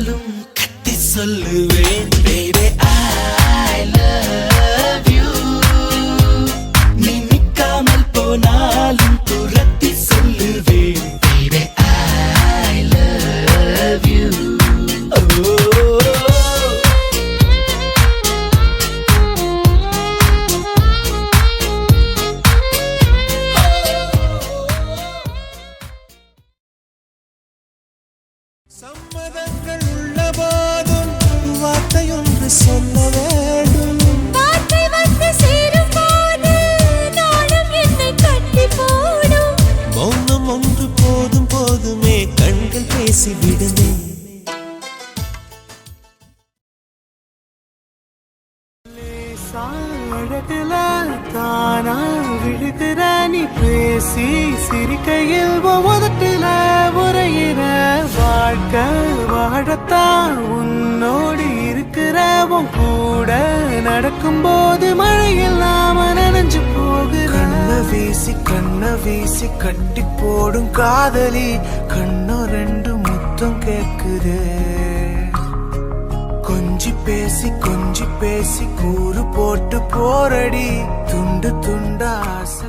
போனாலும் கத்தி சொல்லுவேன் baby I love you. நீ நிக்காமல் போனாலும் துரத்தி சொல்லுவேன் baby I love you. சம்மதங்கள் உள்ள போதும் வார்த்தையொன்று சொல்ல வேண்டும். வார்த்தை வந்து சேரும் போது நாளும் என்னை கட்டி போடும். மௌனம் ஒன்று போதும் போதுமே கண்கள் பேசிவிடுமே. அழகுல தானா விழுகிற நீ பேசி சிரிக்கையில் உதட்டுல உரையிற வாழ்க்கை வாழத்தான் உன்னோடு இருக்கிற உன் கூட நடக்கும்போது மழையில் நாம நனைஞ்சு போகிற கண்ண வீசி கட்டி போடும் காதலி கண்ணோ ரெண்டு முத்தம் கேக்குது. கொஞ்சி பேசி கூறு போட்டு போரடி துண்டு துண்டா ஆசை.